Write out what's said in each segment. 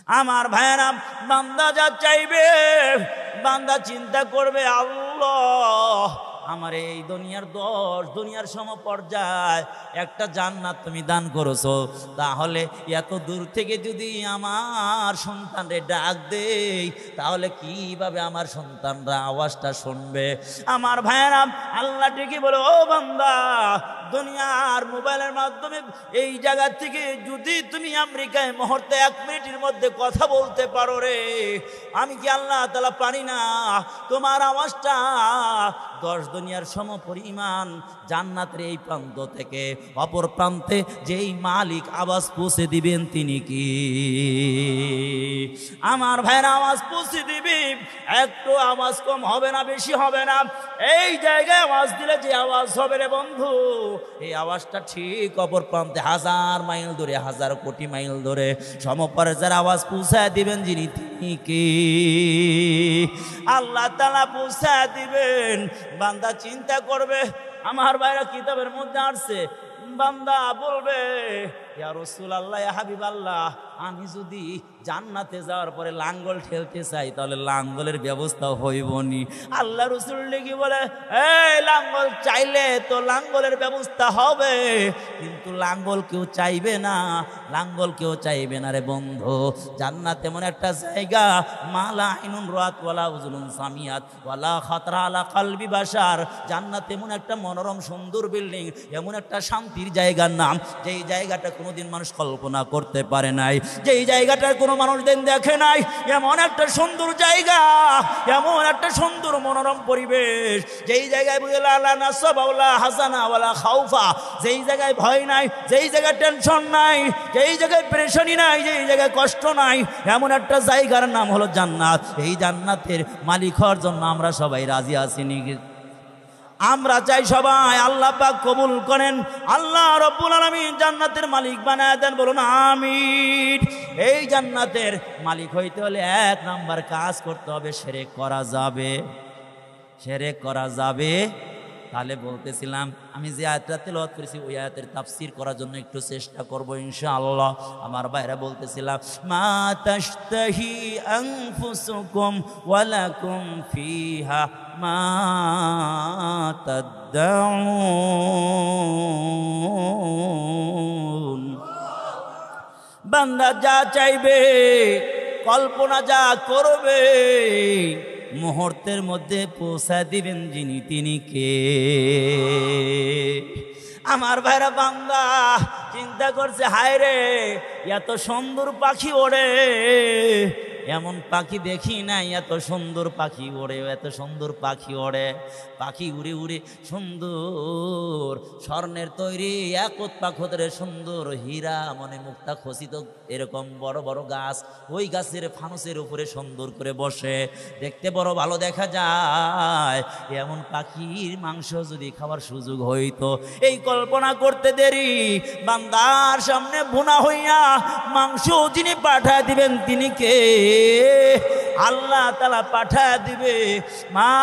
আমার ভাইয়েরা, বান্দা যা চাইবে, বান্দা চিন্তা করবে আল্লাহ আমার এই দুনিয়ার সমপর্যায় একটা জান্নাত তুমি দান করেছো, তাহলে এত দূর থেকে যদি আমার সন্তানরে ডাক দেই তাহলে কিভাবে আমার সন্তানরা আওয়াজটা শুনবে? আমার ভাইয়েরা, আল্লাহ ঠিকই বলে, ও বান্দা, দুনিয়ার মোবাইলের মাধ্যমে এই জায়গা থেকে যদি তুমি আমেরিকায় মুহূর্তে 1 মিনিটের মধ্যে কথা বলতে পারো রে, আমি কি আল্লাহ তাআলা পারি না তোমার আওয়াজটা 10 দুনিয়ার সমপরিমাণ জান্নাতের এই প্রান্ত থেকে অপর প্রান্তে যেই মালিক আওয়াজ পৌঁছে দিবেন তিনি কি? আমার ভাইরা, আওয়াজ পৌঁছে দিবি, একটু আওয়াজ কম হবে না, বেশি হবে না। এই জায়গায় আওয়াজ দিলে যে আওয়াজ হবে রে বন্ধু, এই আওয়াজটা ঠিক অপর প্রান্তে 1000 মাইল ধরে, 1000 কোটি মাইল ধরে সমপর্যায়ের আওয়াজ পৌঁছায় দিবেন যিনি তিনি কি? আল্লাহ তাআলা পৌঁছায় দিবেন। বান্দা চিন্তা করবে, আমার ভাইরা কিতাবের মধ্যে আসছে, বান্দা বলবে, ইয়া রাসূলুল্লাহ, ইয়া হাবিবাল্লাহ, আমি যদি জান্নাতে যাওয়ার পরে লাঙ্গল ঠেলতে চাই তাহলে লাঙ্গলের ব্যবস্থা হইবনি? আল্লাহ রাসূল কি বলে, এই লাঙ্গল চাইলে তো লাঙ্গলের ব্যবস্থা হবে, কিন্তু লাঙ্গল কেউ চাইবে না, লাঙ্গল কেউ চাইবে না রে বন্ধু। জান্নাত এমন একটা জায়গা, মালা আইনুন রাত ওয়ালা উযুনুন সামিয়াত ওয়ালা খাতরা আলা কলবি বাশার। জান্নাত এমন একটা মনোরম সুন্দর বিল্ডিং, এমন একটা শান্তির জায়গার নাম, যেই জায়গাটা কোনোদিন মানুষ কল্পনা করতে পারে নাই, যেই জায়গাটার কোনো মানুষ দিন দেখে নাই। এমন একটা সুন্দর জায়গা, এমন একটা সুন্দর মনোরম পরিবেশ, যেই জায়গায় লা নাসাব ওয়ালা হাসানা ওয়ালা খাউফা, যেই জায়গায় ভয় নাই, যেই জায়গায় টেনশন নাই, যেই জায়গায় পেরেশানি নাই, যেই জায়গায় কষ্ট নাই, এমন একটা জায়গার নাম হলো জান্নাত। এই জান্নাতের মালিক হওয়ার জন্য আমরা সবাই রাজি আছি নাকি? আমরা চাই সবাই আল্লাহ পাক কবুল করেন, আল্লাহ রব্বুল আলামিন জান্নাতের মালিক বানায় দেন, বলুন আমিন। এই জান্নাতের মালিক হইতে হলে 1 নাম্বার কাজ করতে হবে, শিরক করা যাবে, শিরক করা যাবে। তাহলে বলতেছিলাম, আমি যে আয়াতটা তেলাওয়াত করেছি ওই আয়াতের তাফসীর করার জন্য একটু চেষ্টা করব ইনশাআল্লাহ। আমার ভাইরা বলতেছিলাম, মা তাশতাহি আনফুসুকুম ওয়া লাকুম ফিহা মা তাদউন। বান্দা যা চাইবে, কল্পনা যা করবে, মুহূর্তের মধ্যে পৌঁছা দিবেন যিনি তিনি কে? আমার ভাইরা, বান্দা চিন্তা করছে, হায় রে, এত সুন্দর পাখি ওড়ে, এমন পাখি দেখি নাই, এত সুন্দর পাখি ওড়ে, এত সুন্দর পাখি ওড়ে। পাখি উড়ে উড়ে সুন্দর স্বর্ণের তৈরি একত পাখরে সুন্দর হীরা মনে মুক্তা খচিত এরকম বড় বড় গাছ, ওই গাছের ফানুসের উপরে সুন্দর করে বসে, দেখতে বড় ভালো দেখা যায়। এমন পাখির মাংস যদি খাওয়ার সুযোগ হইতো, এই কল্পনা করতে দেরি, বান্দার সামনে ভুনা হইয়া মাংস যিনি পাঠায় দিবেন তিনি কে? আল্লাহ তাআলা পাঠায় দিবে, মা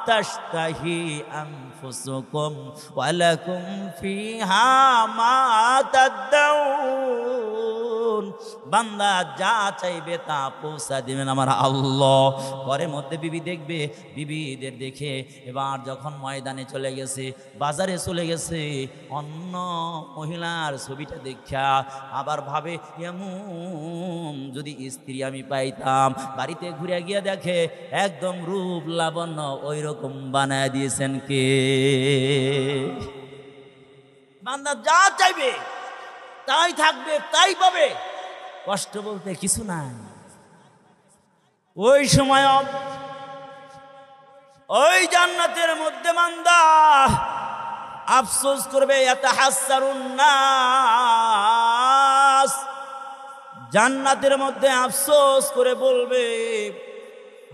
তাশতাহি আনফুসুকুম ওয়া লাকুম ফিহা মা তাদউন। বান্দা যা চাইবে তা পৌঁছা দিবেন আমার আল্লাহ। ঘরের মধ্যে বিবি দেখবে, বিবিদের দেখে এবার যখন ময়দানে চলে গেছে, বাজারে চলে গেছে, অন্য মহিলার ছবিটা দেখা আবার ভাবে, এমন যদি স্ত্রী আমি পাইতাম। বাড়িতে ঘুরে গিয়ে দেখে একদম রূপ লাবণ্য ওই রকম বানায় দিয়েছেন কে? বান্দা যা চাইবে তাই থাকবে, তাই পাবে, কষ্ট বলতে কিছু নাই। ওই সময় ওই জান্নাতের মধ্যে বান্দা আফসোস করবে, ইয়াতাহাসসারুন নাস, জান্নাতের মধ্যে আফসোস করে বলবে,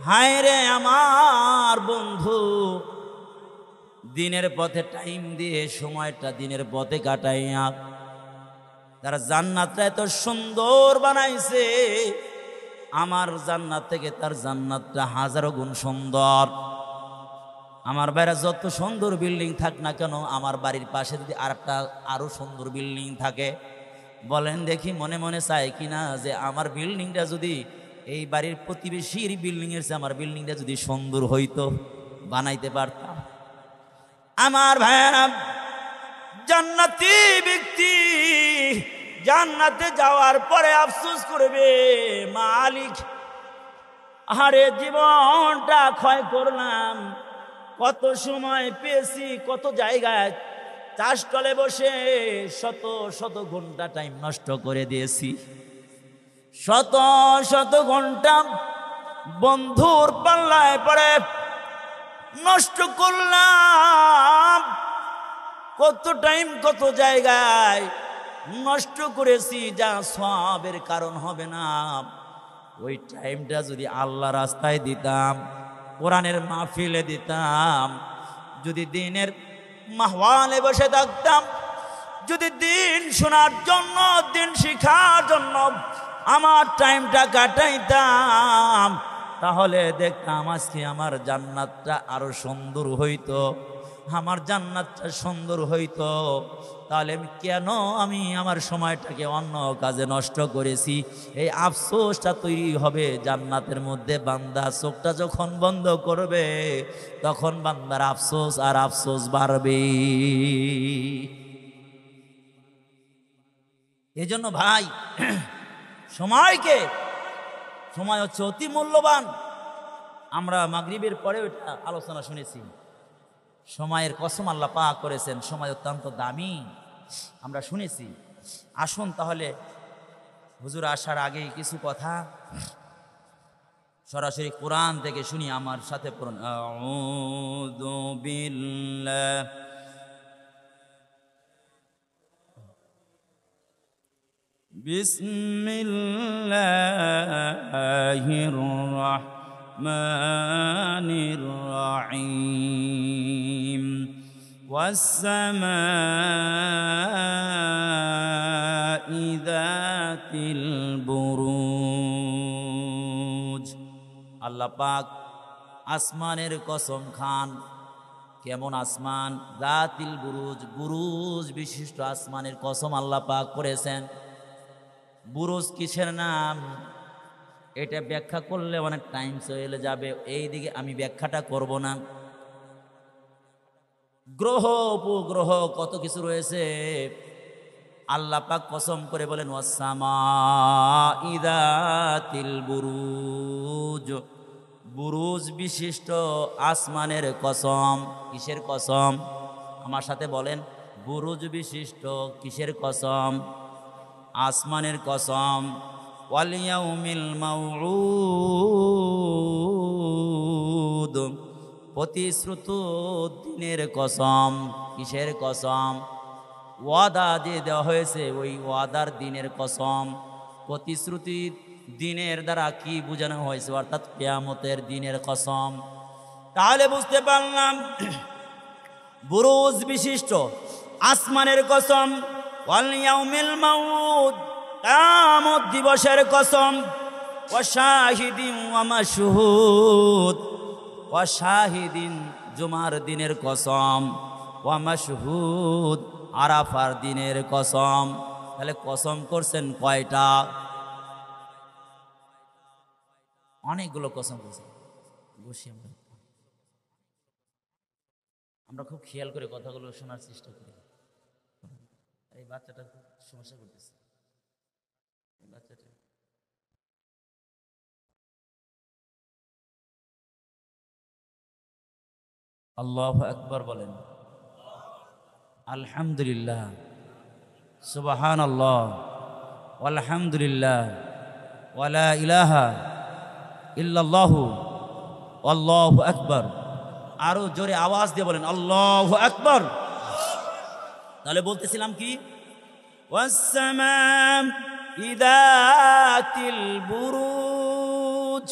হায় রে আমার বন্ধু, দিনের পথে টাইম দিয়ে সময়টা দিনের পথে কাটাইয়া তারা জান্নাতটা এত সুন্দর বানাইছে, আমার জান্নাত থেকে তার জান্নাতটা 1000 গুণ সুন্দর। আমার বাইরে যত সুন্দর বিল্ডিং থাক না কেন, আমার বাড়ির পাশে যদি আরেকটা আরো সুন্দর বিল্ডিং থাকে, বলেন দেখি মনে মনে চায় কিনা যে আমার বিল্ডিংটা যদি এই বাড়ির প্রতিবেশীর বিল্ডিংয়ের চেয়ে আমার বিল্ডিংটা যদি সুন্দর হইতো, বানাইতে পারতাম। আমার ভাইয়েরা, জান্নাতি ব্যক্তি জান্নাতে যাওয়ার পরে আফসোস করবে, মালিক আরে জীবনটা ক্ষয় করলাম, কত সময় পেয়েছি, কত জায়গায় চাষতলে বসে শত শত ঘন্টা টাইম নষ্ট করে দিয়েছি, শত শত ঘন্টা বন্ধুর পাল্লায় পড়ে নষ্ট করলাম, কত টাইম কত জায়গায় নষ্ট করেছি, যা সওয়াবের কারণ হবে না। ওই টাইমটা যদি আল্লাহ রাস্তায় দিতাম, কোরআনের মাহফিলে দিতাম, যদি দিনের মাহওয়ালে বসে থাকতাম, যদি দিন শোনার জন্য, দিন শিখার জন্য আমার টাইমটা কাটাইতাম, তাহলে দেখতাম আজকে আমার জান্নাতটা আরো সুন্দর হইতো, আমার জান্নাতটা সুন্দর হইতো। তাহলে কেন আমি আমার সময়টাকে অন্য কাজে নষ্ট করেছি? এই আফসোসটা তৈরি হবে জান্নাতের মধ্যে। বান্দা চোখটা যখন বন্ধ করবে তখন বান্দার আফসোস আর আফসোস বাড়বে। এই জন্য ভাই, সময় হচ্ছে অতি মূল্যবান। আমরা মাগরিবের পরে ওটা আলোচনা শুনেছি, সময়ের কসম আল্লাহ পাক করেছেন, সময় অত্যন্ত দামি, আমরা শুনেছি। আসুন তাহলে হুজুর আসার আগে কিছু কথা সরাসরি কোরআন থেকে শুনি, আমার সাথে পড়ুন। আউযু বিল্লাহ বিসমিল্লাহির রাহমানির রাহিম। ওয়াস-সামাই যাতিল বুরুজ। আল্লাহ পাক আসমানের কসম খান। কেমন আসমান? যাতিল বুরুজ, বুরুজ বিশিষ্ট আসমানের কসম আল্লাহ পাক করেছেন। বুরুজ কিসের নাম? এটা ব্যাখ্যা করলে অনেক টাইম চলে যাবে, এই দিকে আমি ব্যাখ্যাটা করব না। গ্রহ উপগ্রহ কত কিছু রয়েছে, আল্লাহ পাক কসম করে বলেন ওয়াস-সামাই যাতিল বুরুজ, বুরুজ বিশিষ্ট আসমানের কসম। কিসের কসম? আমার সাথে বলেন, বুরুজ বিশিষ্ট কিসের কসম? আসমানের কসম। ওয়াল ইয়াউমিল মাউউদ, প্রতিশ্রুত দিনের কসম। কিসের কসম? ওয়াদা যে দেওয়া হয়েছে ওই ওয়াদার দিনের কসম। প্রতিশ্রুতি দিনের দ্বারা কি বোঝানো হয়েছে? অর্থাৎ কিয়ামতের দিনের কসম। তাহলে বুঝতে পারলাম বুরুজ বিশিষ্ট আসমানের কসম। ওয়াল ইয়াউমিল মাউউদ, কিয়ামত দিবসের কসম। ওয়া শাহিদিন ওয়া মাশহুদ, ওয়া শাহিদিন জুমার দিনের কসম। ওয়া মাশহুদ আরাফার দিনের কসম। তাহলে কসম করছেন কয়টা? অনেকগুলো কসম করছেন। বসি আমরা খুব খেয়াল করে কথাগুলো শোনার চেষ্টা করি। এই বাচ্চাটা খুব সমস্যা করতেছে। এই বাচ্চাটা আল্লাহু আকবার বলেন। আলহামদুলিল্লাহ, সুবহানাল্লাহ, আলহামদুলিল্লাহ, ওয়ালা ইলাহা ইল্লাল্লাহু আল্লাহু আকবার। আরো জোরে আওয়াজ দিয়ে বলেন আল্লাহু আকবার। তাহলে বলতেছিলাম কি? ওয়াস-সামাই যাতিল বুরুজ,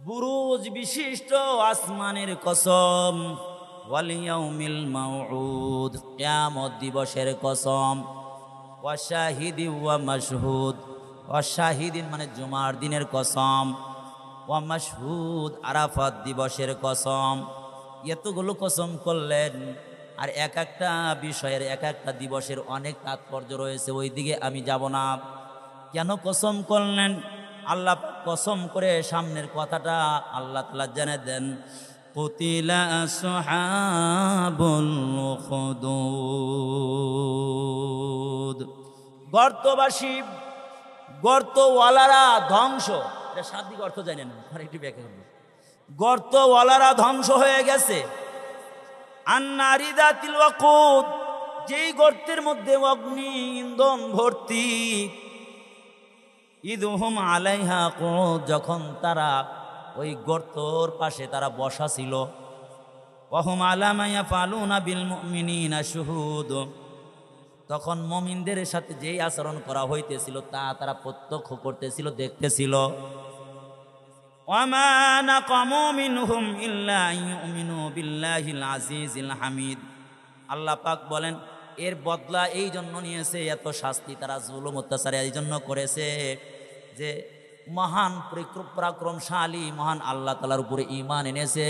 বুরুজ বিশিষ্ট আসমানের কসম। ওয়াল ইয়াউমিল মাউউদ, কিয়ামত দিবসের কসম। ওয়া শাহিদিন ওয়া মাশহুদ, ওয়া শাহিদিন মানে জুমার দিনের কসম। ওয়া মাশহুদ আরাফাত দিবসের কসম। এতগুলো কসম করলেন, আর এক একটা বিষয়ের এক একটা দিবসের অনেক তাৎপর্য রয়েছে, ওই দিকে আমি যাব না। কেন কসম করলেন? আল্লাহ কসম করে সামনের কথাটা আল্লাহ তাআলা জেনে দেন, কুতিলা আসহাবুল উখদুদ, গর্তবাসী গর্তওয়ালারা ধ্বংস। এটা শাব্দিক অর্থ জানেন, আর একটু ব্যাখ্যা করব। গর্তওয়ালারা ধ্বংস হয়ে গেছে। আন্নারি যাতিল ওয়াকুদ, যেই গর্তের মধ্যে অগ্নি ইন্ধন ভর্তি। ইদহুম আলাইহা কুউদ, যখন তারা ওই গর্তর পাশে তারা বসা ছিল। ওয়াহুম আলা মা ইয়াফআলুনা বিল মুমিনিনা শুহুদ, তখন মুমিনদের সাথে যেই আচরণ করা হইতেছিল তা তারা প্রত্যক্ষ করতেছিল, দেখতেছিল। ওয়ামা নাকামু মিনহুম ইল্লা ইউমিনু বিল্লাহিল আজিজিল হামিদ। আল্লাহ পাক বলেন এর বদলা এই জন্য নিয়েছে, এত শাস্তি তারা জুলুম অত্যাচার এই জন্য করেছে যে মহান পরাক্রমশালী মহান আল্লাহ তাআলার উপরে ঈমান এনেছে,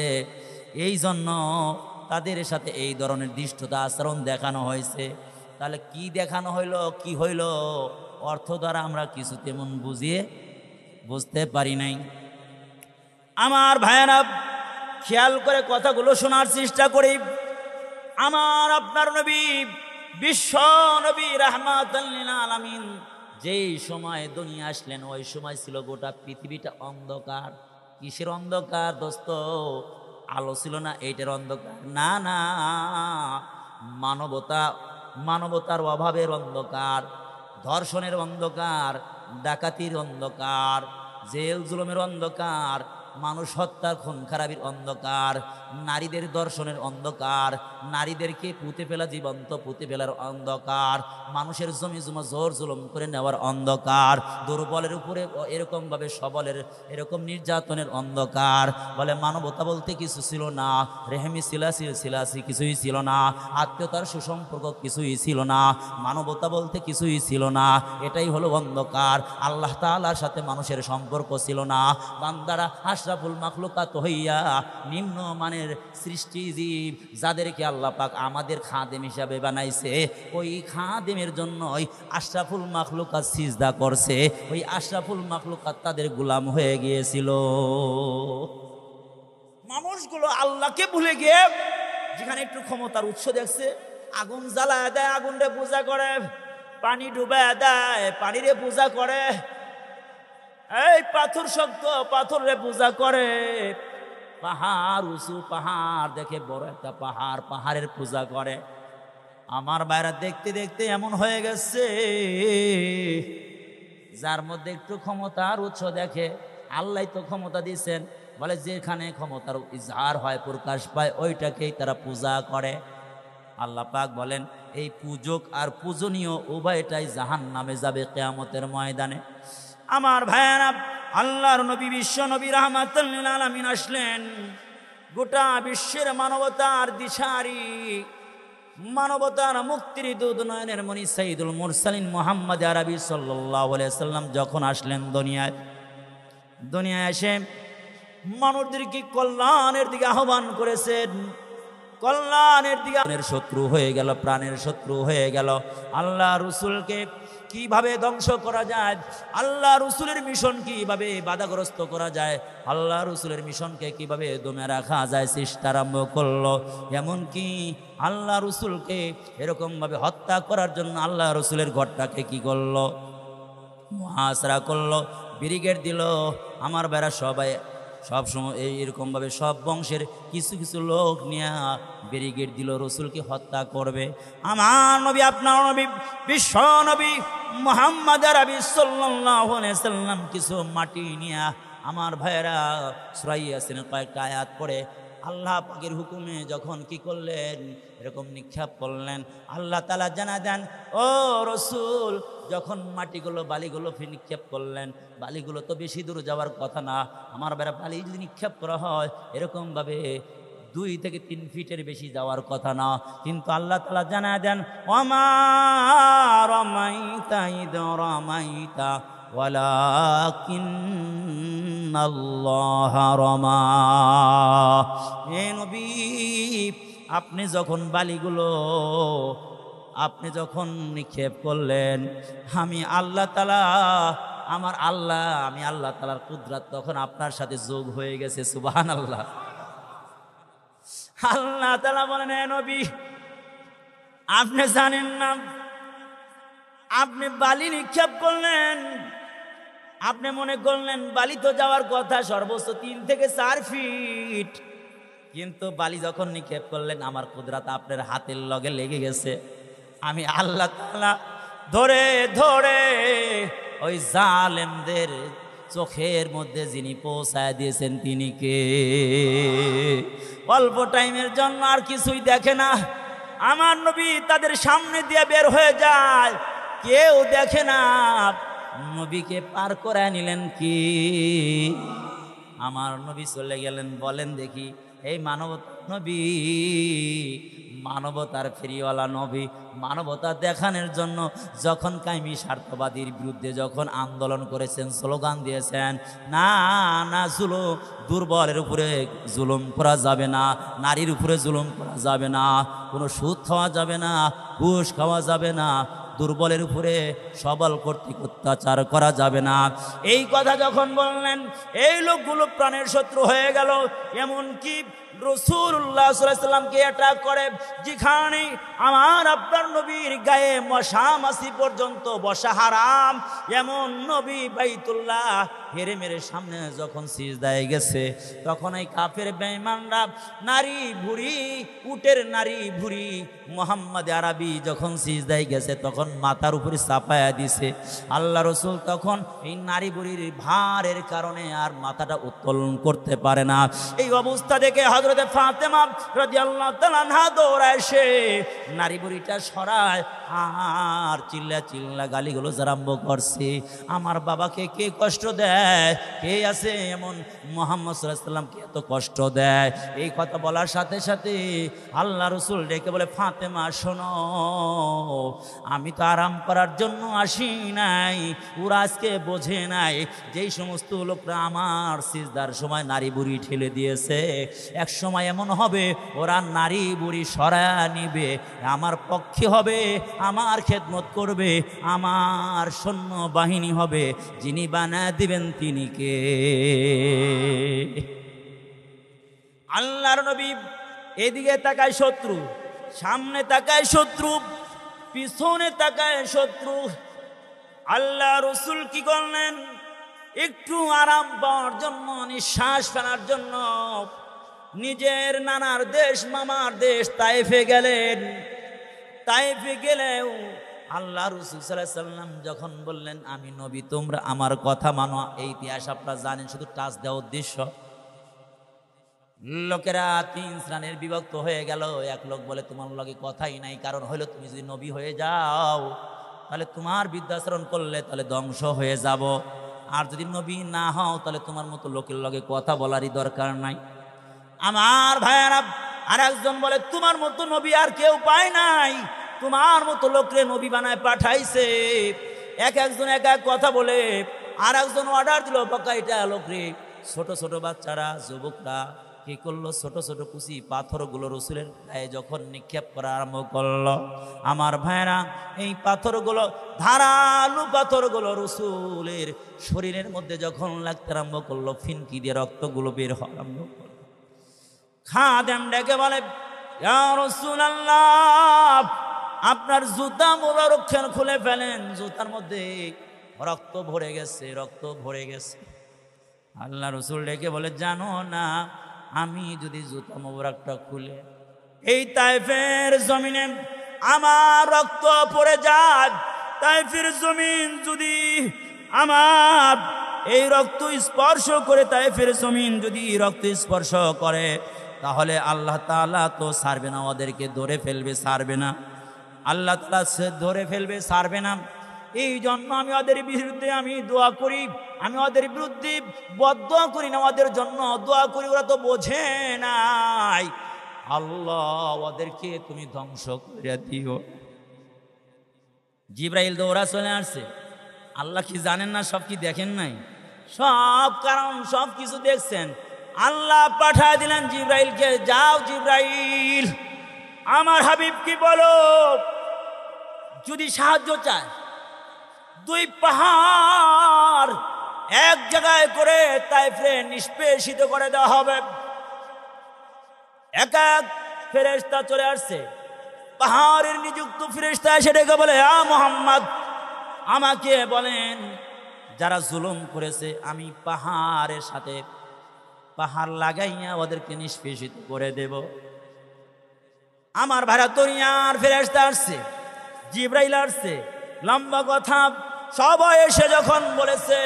এই জন্য তাদের সাথে এই ধরনের দৃষ্টতা আচরণ দেখানো হয়েছে। তাহলে কি দেখানো হইলো, কি হইল, অর্থ দ্বারা আমরা কিছু তেমন বুঝতে পারি নাই। আমার ভাইয়েরা, খেয়াল করে কথাগুলো শোনার চেষ্টা করি। আমার আপনার নবী, বিশ্ব নবী রাহমাতাল লিল আলামিন যেই সময় দুনিয়া আসলেন, ওই সময় ছিল গোটা পৃথিবীটা অন্ধকার। কিসের অন্ধকার দোস্ত? আলো ছিল না এইটার অন্ধকার, না না, মানবতার অভাবের অন্ধকার, ধর্ষণের অন্ধকার, ডাকাতির অন্ধকার, জেল জুলুমের অন্ধকার, মানুষ হত্যার খুন খারাপির অন্ধকার, নারীদের দর্শনের অন্ধকার, নারীদেরকে পুঁতে ফেলা, জীবন্ত পুঁতে ফেলার অন্ধকার, মানুষের জমি জমা জোর জুলুম করে নেওয়ার অন্ধকার, দুর্বলের উপরে এরকমভাবে সবলের এরকম নির্যাতনের অন্ধকার। বলে মানবতা বলতে কিছু ছিল না, রেহমি সিলাসি কিছুই ছিল না, আত্মীয়তার সুসম্পর্ক কিছুই ছিল না, মানবতা বলতে কিছুই ছিল না। এটাই হলো অন্ধকার। আল্লাহ তাআলার সাথে মানুষের সম্পর্ক ছিল না। বান্দারা আশরাফুল মাখলুকাত হইয়া নিম্ন মানের সৃষ্টিজীব, যাদেরকে আল্লাহ পাক আমাদের খাদেম হিসাবে বানাইছে, ওই খাদেমের জন্য ওই আশরাফুল মাখলুকাত সিজদা করছে। ওই আশরাফুল মাখলুকাত তাদের গোলাম হয়ে গিয়েছিল। মানুষগুলো আল্লাহকে ভুলে গিয়ে যেখানে একটু ক্ষমতার উৎস দেখছে, আগুন জ্বালায় দেয়, আগুনরে পূজা করে, পানি ডুবায় দেয়, পানিরে পূজা করে, এই পাথর শক্ত পাথরে পূজা করে, পাহাড় উঁচু পাহাড় দেখে বড় একটা পাহাড়, পাহাড়ের পূজা করে। আমার বাইরে দেখতে দেখতে এমন হয়ে গেছে, যার মধ্যে একটু ক্ষমতার উৎস দেখে, আল্লাহ তো ক্ষমতা দিয়েছেন, বলে যেখানে ক্ষমতার ইজহার হয়, প্রকাশ পায়, ওইটাকেই তারা পূজা করে। আল্লাহ পাক বলেন এই পূজক আর পূজনীয় উভয়টাই জাহান্নামে যাবে কিয়ামতের ময়দানে। আমার ভাইয়েরা, আল্লাহর নবী বিশ্ব নবী রাহমাতুল লিল আলামিন আসলেন, গোটা বিশ্বের মানবতার দিশারি, মানবতার মুক্তির দুধ নয়নের মণি সাইয়্যিদুল মুরসালিন মুহাম্মদ আরবি সাল্লাল্লাহু আলাইহি সাল্লাম যখন আসলেন দুনিয়ায় এসে মানুষদেরকে কল্যাণের দিকে আহ্বান করেছেন। কল্যাণের দিকে শত্রু হয়ে গেল, প্রাণের শত্রু হয়ে গেল। আল্লাহ রসুলকে কিভাবে ধ্বংস করা যায়, আল্লাহ রসুলের মিশন কিভাবে বাধাগ্রস্ত করা যায়, আল্লাহ রসুলের মিশনকে কিভাবে দমে রাখা যায় চেষ্টা আরম্ভ করলো। এমনকি আল্লাহ রসুলকে এরকমভাবে হত্যা করার জন্য আল্লাহ রসুলের ঘরটাকে কি করলো, মুহাসরা করলো, ব্রিগেড দিল। আমার বেড়া সবাই সবসময় এইরকমভাবে সব বংশের কিছু কিছু লোক নিয়ে ব্রিগেড দিল রসুলকে হত্যা করবে। আমার নবী, আপনার নবী, বিশ্ব নবী মুহাম্মদ আরবি সাল্লাল্লাহু আলাইহি সাল্লাম কিছু মাটি নিয়ে আমার ভাইয়েরা সূরা ইয়াসিনের কয়েকটা আয়াত পড়ে আল্লাহ পাকের হুকুমে যখন কি করলেন, এরকম নিক্ষেপ করলেন। আল্লাহ তাআলা জানা দেন, ও রসুল, যখন মাটিগুলো বালিগুলো নিক্ষেপ করলেন, বালিগুলো তো বেশি দূর যাওয়ার কথা না। আমার বেড়া বালি যদি নিক্ষেপ করা হয় এরকমভাবে 2 থেকে 3 ফিটের বেশি যাওয়ার কথা না। কিন্তু আল্লাহ তাআলা জানা দেন, ওমা রামাইতা ইদ রামাইতা ওয়ালাকিন্নাল্লাহা রামা। হে নবী, আপনি যখন বালিগুলো আপনি যখন নিক্ষেপ করলেন, আমি আল্লাহ তাআলা আমি আল্লাহ তাআলার কুদরত তখন আপনার সাথে যোগ হয়ে গেছে। সুবহানাল্লাহ। আল্লাহ তাআলা বলেন, হে নবী, আপনি জানেন না, আপনি বালি নিক্ষেপ করলেন, আপনি মনে করলেন বালি তো যাওয়ার কথা সর্বোচ্চ 3 থেকে 4 ফিট, কিন্তু বালি যখন নিক্ষেপ করলেন আমার কুদরত আপনার হাতের লগে লেগে গেছে। আমি আল্লাহ তাআলা ধরে ধরে ওই জালেমদের চোখের মধ্যে যিনি পৌঁছায় দিয়েছেন তিনি কে? অল্প টাইমের জন্য আর কিছুই দেখে না, আমার নবী তাদের সামনে দিয়ে বের হয়ে যায়, কেউ দেখে না। নবীকে পার করে নিলেন কি? আমার নবী চলে গেলেন। বলেন দেখি, এই নবী মানবতার ফেরিওয়ালা নবী, মানবতা দেখানোর জন্য যখন কায়েমি স্বার্থবাদীর বিরুদ্ধে যখন আন্দোলন করেছেন, স্লোগান দিয়েছেন, না না দুর্বলের উপরে জুলুম করা যাবে না, নারীর উপরে জুলুম করা যাবে না, কোনো সুদ খাওয়া যাবে না, ঘুষ খাওয়া যাবে না, দুর্বলের উপরে সবল কর্তৃক অত্যাচার করা যাবে না, এই কথা যখন বললেন, এই লোকগুলো প্রাণের শত্রু হয়ে গেল। এমনকি রাসূলুল্লাহ সাল্লাল্লাহু আলাইহি ওয়াসাল্লামকে অ্যাটাক করে, যেখানে আমার আপনার নবীর গায়ে মশা মাছি পর্যন্ত বসা হারাম, এমন নবী বাইতুল্লাহ হেরেমের সামনে যখন সিজদায় গেছে, তখন এই কাফের বেঈমানরা নারী ভুড়ি, উটের নারী ভুড়ি মুহাম্মদ আরবি যখন সিজদায় গেছে তখন মাথার উপরে চাপায়া দিছে। আল্লাহ রাসূল তখন এই নারী বুড়ির ভারের কারণে আর মাথাটা উত্তোলন করতে পারে না। এই অবস্থা দেখে হযরতে ফাতেমা রাদিয়াল্লাহু তাআলা আনহা দৌড়ায় এসে নারী বুড়িটা সরায় আর চিল্লা চিল্লা গালিগুলো আরম্ভ করছে, আমার বাবাকে কে কষ্ট দেয়, কে আছে এমন মুহাম্মদ সাল্লাল্লাহু আলাইহি ওয়াসাল্লামকে এত কষ্ট দেয়। এই কথা বলার সাথে সাথে আল্লাহ রাসূল ডেকে বলে, ফাতেমা শোনো, আমি তো আরাম করার জন্য আসি নাই, ওরা আজকে বোঝে নাই যেই সমস্ত লোকরা আমার সিজদার সময় নারী বুড়ি ঠেলে দিয়েছে, এক সময় এমন হবে ওরা নারী বুড়ি সরায়া নিবে, আমার পক্ষে হবে, আমার খেদমত করবে, আমার সৈন্য বাহিনী হবে, যিনি বানায় দিবেন তিনি কে? আল্লাহর নবী এদিকে তাকায় শত্রু, সামনে তাকায় শত্রু, পিছনে তাকায় শত্রু। আল্লাহ রাসূল কি করলেন? একটু আরাম পাওয়ার জন্য, নিঃশ্বাস ফেলার জন্য নিজের নানার দেশ, মামার দেশ তায়েফে গেলেন। তায়েফে গেলেও আল্লাহ রাসূল সাল্লাল্লাহু আলাইহি ওয়াসাল্লাম যখন বললেন, আমি নবী, তোমরা আমার কথা মানো, এই ইতিহাস আপনারা জানেন, শুধু টাচ দেওয়ার উদ্দেশ্য। লোকেরা 3 শ্রেণীর বিভক্ত হয়ে গেল। এক লোক বলে, তোমার লগে কথাই নাই, কারণ হলো তুমি যদি নবী হয়ে যাও তাহলে তোমার বিদ্যাচরণ করলে তাহলে ধ্বংস হয়ে যাব, আর যদি নবী না হও তাহলে তোমার মতো লোকের লগে কথা বলারই দরকার নাই। আমার ভাইয়েরা, আর একজন বলে, তোমার মতো নবী আর কেউ পায় নাই, তোমার মতো লোকরে নবী বানায় পাঠাইছে। একজন এক এক কথা বলে, আর একজন অর্ডার দিল, বকাইটা লোকরে। ছোট ছোট বাচ্চারা, যুবকরা কি করলো? ছোট ছোট কুচি পাথরগুলো রাসূলের গায়ে যখন নিক্ষেপ করা আরম্ভ করলো, আমার ভাইরা, এই পাথরগুলো, ধারালো পাথরগুলো রাসূলের শরীরের মধ্যে যখন লাগতে আরম্ভ করলো, ফিনকি দিয়ে রক্তগুলো বের হওয়া আরম্ভ করলো। খাদেম ডেকে বলে, ইয়া রাসূলুল্লাহ, আপনার জুতা মোবারক খুলে ফেলেন, জুতার মধ্যে রক্ত ভরে গেছে, রক্ত ভরে গেছে। আল্লাহ রাসূল ডেকে বলে, জানো না, আমি যদি জুতা মোবারকটা খুলে এই তায়েফের জমিনে আমার রক্ত পড়ে যায়, তায়েফের জমিন যদি আমার এই রক্ত স্পর্শ করে, তায়েফের জমিন যদি রক্ত স্পর্শ করে, তাহলে আল্লাহ তাআলা তো ছাড়বে না, ওদেরকে ধরে ফেলবে, ছাড়বে না, আল্লাহ তাআলা ধরে ফেলবে, ছাড়বে না। এই জন্য আমি ওদের বিরুদ্ধে আমি দোয়া করি, আমি ওদের বিরুদ্ধে বদদোয়া করি না, ওদের জন্য দোয়া করি, ওরা তো বোঝে নাই। আল্লাহ ওদেরকে তুমি ধ্বংস করে দিও। জিবরাইল দৌড়া চলে আসছে। আল্লাহ কি জানেন না? সব কি দেখেন নাই? সব কারণ সব কিছু দেখছেন। আল্লাহ পাঠায় দিলেন জিবরাইলকে, যাও জিবরাইল, আমার হাবিব কি বলো, যদি সাহায্য চায় দুই পাহাড় এক জায়গায় করে তাইফে নিষ্পেষিত করে দেওয়া হবে। এক এক ফেরেশতা চলে আসছে, পাহাড়ের নিযুক্ত ফেরেশতা এসে ডেকে বলে, মুহাম্মদ আমাকে বলেন যারা জুলুম করেছে আমি পাহাড়ের সাথে পাহাড় লাগাইয়া ওদেরকে নিষ্পেষিত করে দেব। আমার ভাড়া দুনিয়ার ফেরেশতা আসছে, জিবরাইল আসছে, লম্বা কথা সবাই এসে যখন বলেছে,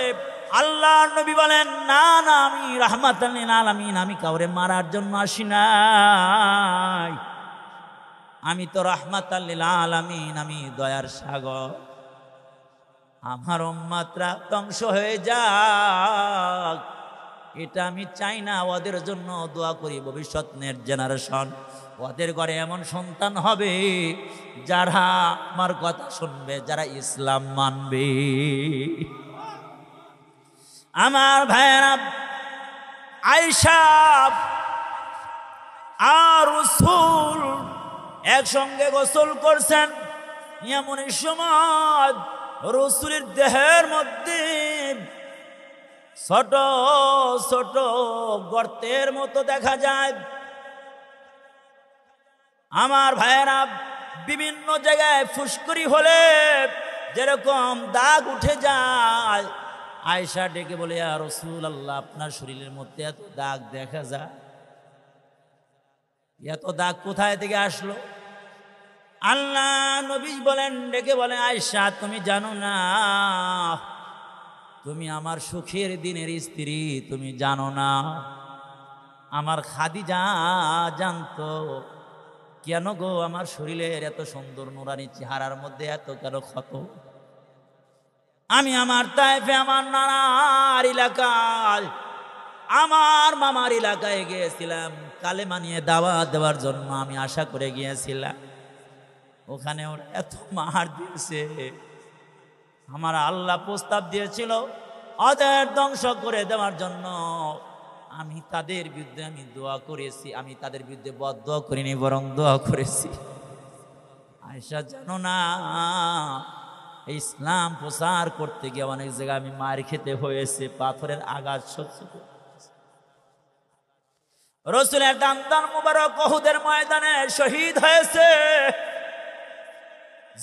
আল্লাহর নবী বলেন, না না আমি রাহমাতাল লিল আলামিন, আমি কাউরে মারার জন্য আসি নাই, আমি তো রাহমাতাল লিল আলামিন, আমি দয়ার সাগর। আমার উম্মতরা ধ্বংস হয়ে যাক এটা আমি চাই না, ওদের জন্য দোয়া করি ভবিষ্যতের জেনারেশন, ওদের ঘরে এমন সন্তান হবে যারা আমার কথা শুনবে, যারা ইসলাম মানবে। আমার ভাইয়েরা, আয়েশা আর রাসূল একসঙ্গে গোসল করছেন, এমন সময় রাসূলের দেহের মধ্যে ছোট ছোট গর্তের মতো দেখা যায়। আমার ভাইয়েরা, বিভিন্ন জায়গায় ফুসকুড়ি হলে যেরকম দাগ উঠে যায়, আয়েশা ডেকে বলে, ইয়া রাসূলুল্লাহ আপনার শরীরের মধ্যে এত দাগ দেখা যায়, এত দাগ কোথায় থেকে আসলো? আল্লাহ নবী বলেন, ডেকে বলে, আয়েশা তুমি জানো না, তুমি আমার সুখের দিনের স্ত্রী, তুমি জানো না আমার খাদিজা জানতো কেন গো আমার শরীরের এত সুন্দর নুরানি চেহারার মধ্যে এত কেন ক্ষত? আমি আমার তাইফে আমার নানার এলাকায় আমার মামার এলাকায় গিয়েছিলাম, কালেমা নিয়ে দাওয়াত দেওয়ার জন্য আমি আশা করে গিয়েছিলাম। ওখানে ওরা এত মার দিয়েছে, আমার আল্লাহ প্রস্তাব দিয়েছিল ওদের ধ্বংস করে দেওয়ার জন্য। আমি তাদের বিরুদ্ধে আমি দোয়া করেছি, আমি তাদের বিরুদ্ধে বদদোয়া করিনি, বরং দোয়া করেছি। আয়েশা জানো না, ইসলাম প্রচার করতে গিয়ে অনেক জায়গায় আমি মার খেতে হয়েছে, পাথরের আঘাত সহ্য করতে। রাসূলের দান্দান মুবারক উহুদের ময়দানে শহীদ হয়েছে।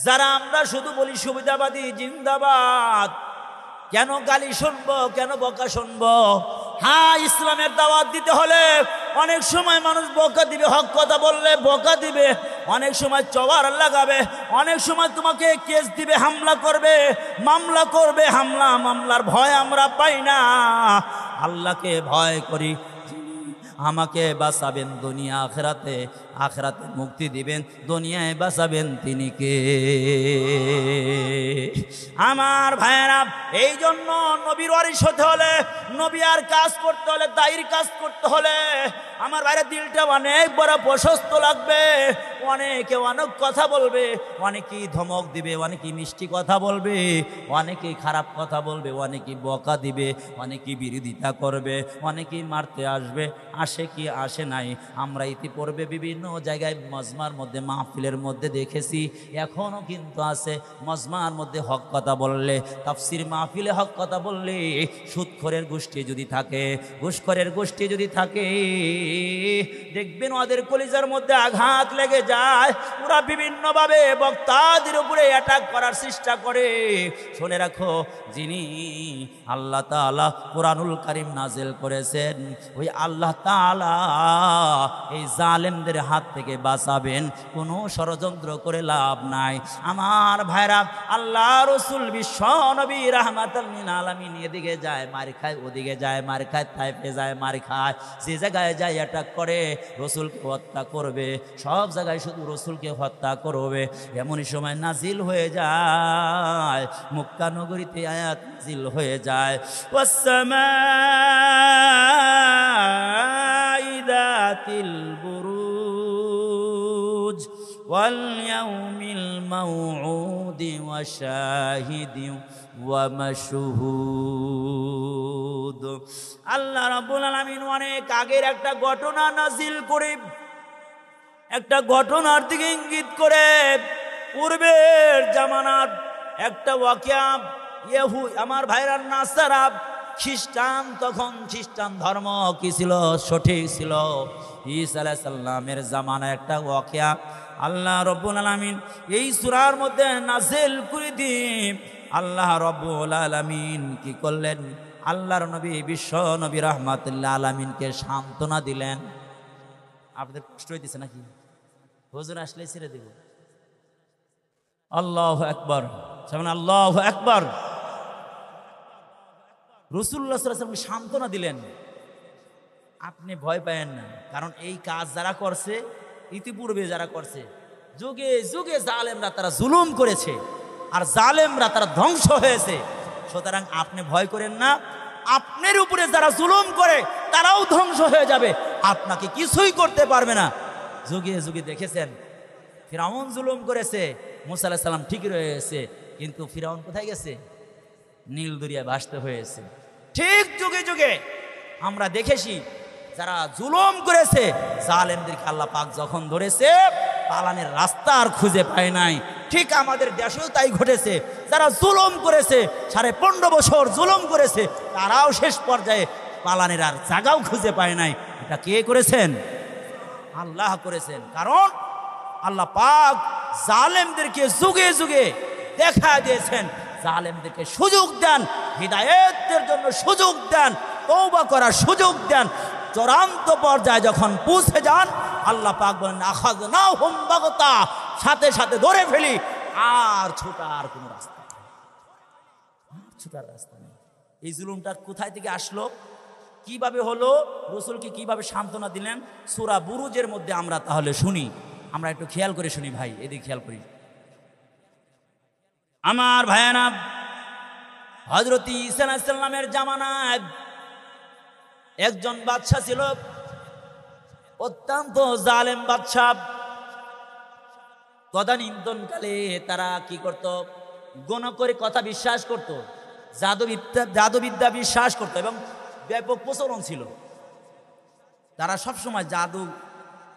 যারা আমরা শুধু বলি সুবিধাবাদী জিন্দাবাদ, কেন গালি শুনবো, কেন বকা শুনবো? হ্যাঁ, ইসলামের দাওয়াত দিতে হলে অনেক সময় মানুষ বকা দিবে, হক কথা বললে বকা দিবে, অনেক সময় চওয়ার লাগাবে, অনেক সময় তোমাকে কেস দিবে, হামলা করবে, মামলা করবে। হামলা মামলার ভয় আমরা পাই না, আল্লাহকে ভয় করি, আমাকে বাঁচাবেন দুনিয়া আখিরাতে, আখিরাতে মুক্তি দিবেন, দুনিয়ায় বাঁচাবেন তিনি কে? আমার ভাইয়েরা, এই জন্য নবীর ওয়ারিস হতে হলে, নবী আর কাজ করতে হলে, দায়ীর কাজ করতে হলে আমার ভাইরা দিলটা অনেক বড় প্রশস্ত লাগবে। অনেকে অনেক কথা বলবে, অনেকেই ধমক দিবে, অনেকেই মিষ্টি কথা বলবে, অনেকেই খারাপ কথা বলবে, অনেকেই বকা দিবে, অনেকেই বিরোধিতা করবে, অনেকেই মারতে আসবে, আসে কি আসে নাই। আমরা ইতিপূর্বে বিভিন্ন জায়গায় মজমার মধ্যে, মাহফিলের মধ্যে দেখেছি, এখনও কিন্তু আছে। মজমার মধ্যে হক কথা বললে, তাফসির মাহফিলে হক কথা বললে, সুদখোরের গোষ্ঠী যদি থাকে, ঘুষখোরের গোষ্ঠী যদি থাকে, দেখবেন ওদের কলিজার মধ্যে আঘাত লেগে যায়। ওরা বিভিন্নভাবে বক্তাদের উপরে অ্যাটাক করার চেষ্টা করে। শুনে রাখো, যিনি আল্লাহ তাআলা কোরআনুল কারীম নাজিল করেছেন, ওই আল্লাহ তাআলা এই জালেমদের হাত থেকে বাঁচাবেন, কোনো ষড়যন্ত্র করে লাভ নাই। আমার ভাইরা, আল্লাহ রাসূল বিশ্ব নবী রাহমাতাল লিল আলামিন এদিকে যায় মার খায়, ওদিকে যায় মার খায়, তাইফে যায় মার খায়, যে জায়গায় যায় অ্যাটাক করে, রাসূলকে হত্যা করবে, সব জায়গায় শুধু রাসূলকে হত্যা করবে। এমনই সময় নাজিল হয়ে যায়, মক্কা নগরীতে আয়াত নাজিল হয়ে যায়, ওয়াস-সামাই যাতিল বুরুজ ওয়াল ইয়াউমিল মাউউদি ওয়া শাহিদিন ওয়া মাশহুদ। আল্লাহ রাব্বুল আলামিন অনেক আগের একটা ঘটনা নাজিল করে একটা ঘটনার দিকে ইঙ্গিত করে পূর্বের জামানার একটা ওয়াকিয়া। আমার ভাইরার নাসারা খ্রিস্টান, তখন খ্রিস্টান ধর্ম কি ছিল? সঠিক ছিল। ঈসা আলাইহিস সালামের জামানায় একটা ওয়াকিয়া আল্লাহ রাব্বুল আলামিন এই সূরার মধ্যে নাযিল করে দিন। আল্লাহ রাব্বুল আলামিন কি করলেন? আল্লাহর নবী বিশ্ব নবী রাহমাতুল্লাহ আলামিনকে সান্ত্বনা দিলেন। আপনাদের কষ্ট হইতেছে নাকি? হুজুর আসলে ছেড়ে দেব। আল্লাহু আকবার, আল্লাহু আকবার। রাসূলুল্লাহ সাল্লাল্লাহু আলাইহি ওয়াসাল্লাম সান্ত্বনা দিলেন, আপনি ভয় পায়েন না। কারণ এই কাজ যারা করছে, ইতিপূর্বে যারা করছে, যুগে যুগে জালেমরা তারা জুলুম করেছে, আর জালেমরা তারা ধ্বংস হয়েছে। সুতরাং আপনি ভয় করেন না। আপনার উপরে যারা জুলুম করে তারাও ধ্বংস হয়ে যাবে, আপনাকে কিছুই করতে পারবে না। যুগে যুগে দেখেছেন, ফিরাউন জুলুম করেছে, মুসা আলাইহিস সালাম ঠিকই রয়েছে, কিন্তু ফিরাউন কোথায় গেছে? নীল দরিয়ায় ভাসতে হয়েছে। ঠিক যুগে যুগে আমরা দেখেছি, যারা জুলুম করেছে জালেমদেরকে আল্লাহ পাক যখন ধরেছে, পালানের রাস্তা আর খুঁজে পায় নাই। ঠিক আমাদের দেশেও তাই ঘটেছে। যারা জুলুম করেছে, 15.5 বছর জুলুম করেছে, তারাও শেষ পর্যায়ে পালানের আর জায়গাও খুঁজে পায় নাই। এটা কে করেছেন? আল্লাহ করেছেন। কারণ আল্লাহ পাক জালেমদেরকে যুগে যুগে দেখা দিয়েছেন, জালেমদেরকে সুযোগ দেন, হিদায়াতের জন্য সুযোগ দেন, তওবা করার সুযোগ দেন। চূড়ান্ত পর্যায়ে যখন পৌঁছে যান, আল্লাহ পাক বলেন আখাযনাহুম বাগতা, সাথে সাথে ধরে ফেলি, আর ছোটার কোনো রাস্তা নেই, ছোটার রাস্তা নেই। এই জুলুমটা কোথায় থেকে আসলো? কিভাবে হলো? রাসূলকে কিভাবে সান্ত্বনা দিলেন? সূরা বুরুজের মধ্যে আমরা তাহলে শুনি। আমরা একটু খেয়াল করে শুনি ভাই, এদিকে খেয়াল করি। আমার ভাইয়ানা, হযরত ঈসা আলাইহিস সালামের জামানায় একজন বাদশা ছিল, অত্যন্ত জালেম বাদশা। তদানীন্তনকালে তারা কি করত? গণ করে কথা বিশ্বাস করত, জাদুবিদ্যা বিশ্বাস করত, এবং ব্যাপক প্রচলন ছিল। তারা সবসময় জাদু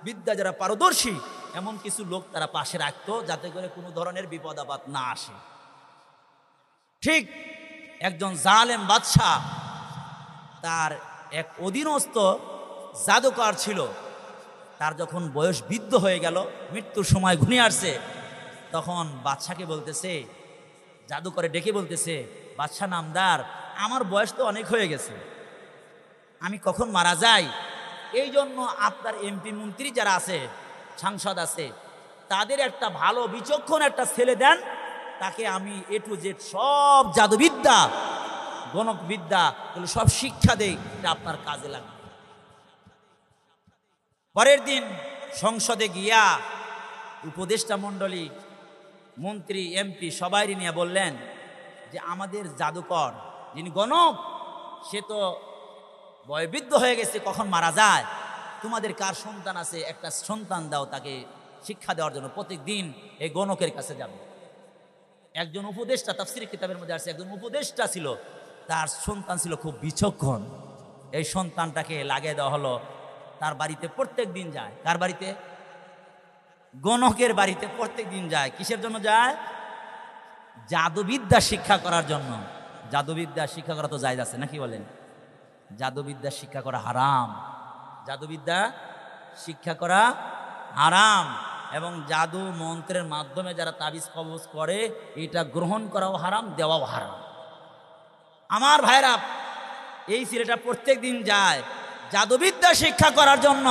বিদ্যা যারা পারদর্শী এমন কিছু লোক তারা পাশে রাখতো, যাতে করে কোনো ধরনের বিপদ আপদ না আসে। ঠিক একজন জালেম বাদশা, তার এক অধীনস্থ জাদুকর ছিল। তার যখন বয়স বৃদ্ধ হয়ে গেল, মৃত্যুর সময় ঘনিয়ে আসছে, তখন বাদশাকে বলতেছে, জাদুকরে ডেকে বলতেছে, বাদশা নামদার, আমার বয়স তো অনেক হয়ে গেছে, আমি কখন মারা যাই, এই জন্য আপনার এমপি মন্ত্রী যারা আছে, সাংসদ আছে, তাদের একটা ভালো বিচক্ষণ একটা ছেলে দেন, তাকে আমি A to Z সব জাদুবিদ্যা, গণকবিদ্যা এগুলো সব শিক্ষা দেই, এটা আপনার কাজে লাগবে। পরের দিন সংসদে গিয়া উপদেষ্টা মণ্ডলী, মন্ত্রী, এমপি সবাই নিয়ে বললেন যে আমাদের জাদুকর যিনি গণক, সে তো বয়োবৃদ্ধ হয়ে গেছে, কখন মারা যায়, তোমাদের কার সন্তান আছে, একটা সন্তান দাও, তাকে শিক্ষা দেওয়ার জন্য প্রত্যেক দিন এই গণকের কাছে যাবে। একজন উপদেষ্টা, তাফসীর কিতাবের মধ্যে আছে, একজন উপদেষ্টা ছিল, তার সন্তান ছিল খুব বিচক্ষণ। এই সন্তানটাকে লাগিয়ে দেওয়া হলো, তার বাড়িতে প্রত্যেক দিন যায়। কার বাড়িতে? গণকের বাড়িতে প্রত্যেক দিন যায়। কিসের জন্য যায়? জাদুবিদ্যা শিক্ষা করার জন্য। জাদুবিদ্যা শিক্ষা করা তো জায়েজ আছে নাকি বলেন? জাদুবিদ্যা শিক্ষা করা হারাম, জাদুবিদ্যা শিক্ষা করা হারাম, এবং জাদু মন্ত্রের মাধ্যমে যারা তাবিজ কবজ করে এটা গ্রহণ করাও হারাম, দেওয়াও হারাম। আমার ভাইরা, এই ছেলেটা প্রত্যেক দিন যায় জাদুবিদ্যা শিক্ষা করার জন্য।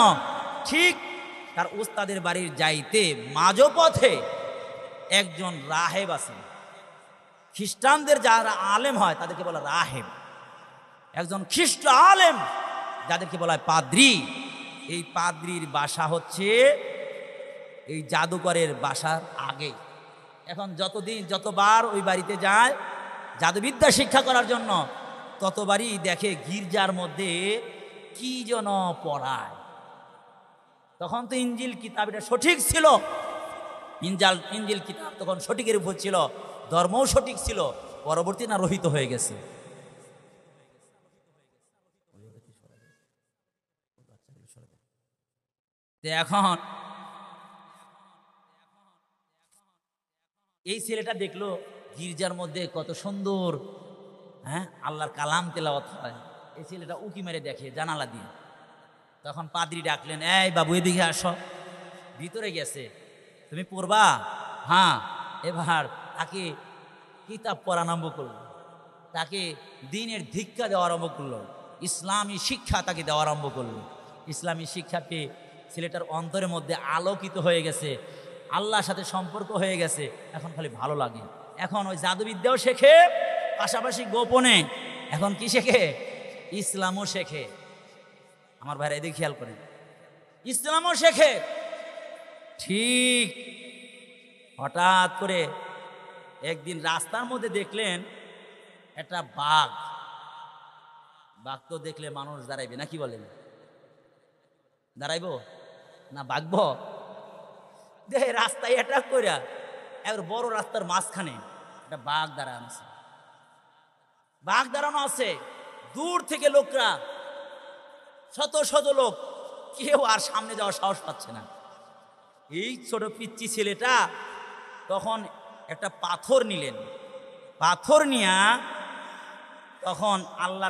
ঠিক তার উস্তাদের বাড়ির যাইতে মাঝপথে একজন রাহেব আছে, খ্রিস্টানদের যারা আলেম হয় তাদেরকে বলা রাহেব, একজন খ্রিস্ট আলেম যাদেরকে বলা হয় পাদ্রী। এই পাদ্রীর বাসা হচ্ছে এই জাদুকরের বাসার আগে। এখন যতবার ওই বাড়িতে যায় জাদুবিদ্যা শিক্ষা করার জন্য, ততবারই দেখে গির্জার মধ্যে কি যেন পড়ায়। তখন তো ইঞ্জিল কিতাব এটা সঠিক ছিল, ইঞ্জিল কিতাব তখন সঠিকের উপর ছিল, ধর্মও সঠিক ছিল, পরবর্তী না রহিত হয়ে গেছে। এখন এই ছেলেটা দেখলো গির্জার মধ্যে কত সুন্দর, হ্যাঁ, আল্লাহর কালাম তেলাওয়াত হয়। এই ছেলেটা উকি মেরে দেখে জানালা দিয়ে। তখন পাদ্রী ডাকলেন, এই বাবু এদিকে আসো। ভিতরে গেছে, তুমি পড়বা? হ্যাঁ। এবার তাকে কিতাব পড়া আরম্ভ করলো, তাকে দ্বীনের ধিক্ষা দেওয়া আরম্ভ করলো, ইসলামী শিক্ষা তাকে দেওয়া আরম্ভ করলো। ইসলামী শিক্ষা পেয়ে ছেলেটার অন্তরের মধ্যে আলোকিত হয়ে গেছে, আল্লাহর সাথে সম্পর্ক হয়ে গেছে। এখন খালি ভালো লাগে। এখন ওই জাদুবিদ্যাও শেখে, পাশাপাশি গোপনে এখন কি শেখে? ইসলামও শেখে। আমার ভাইরা এদিকে খেয়াল করেন, ইসলামও শেখে। ঠিক হঠাৎ করে একদিন রাস্তার মধ্যে দেখলেন একটা বাঘ। বাঘ তো দেখলে মানুষ দাঁড়াইবে না, কি বলেন? দাঁড়াইব না বাঘব? দেখে রাস্তায় অ্যাটাক কইরা একবার বড় রাস্তার মাঝখানে একটা বাঘ দাঁড়ানো আছে। বাঘ দাঁড়ানো আছে, দূর থেকে লোকরা, শত শত লোক, কেউ আর সামনে যাওয়ার সাহস পাচ্ছে না। এই ছোট পিচ্চি ছেলেটা তখন একটা পাথর নিলেন, পাথর নিয়া তখন আল্লাহ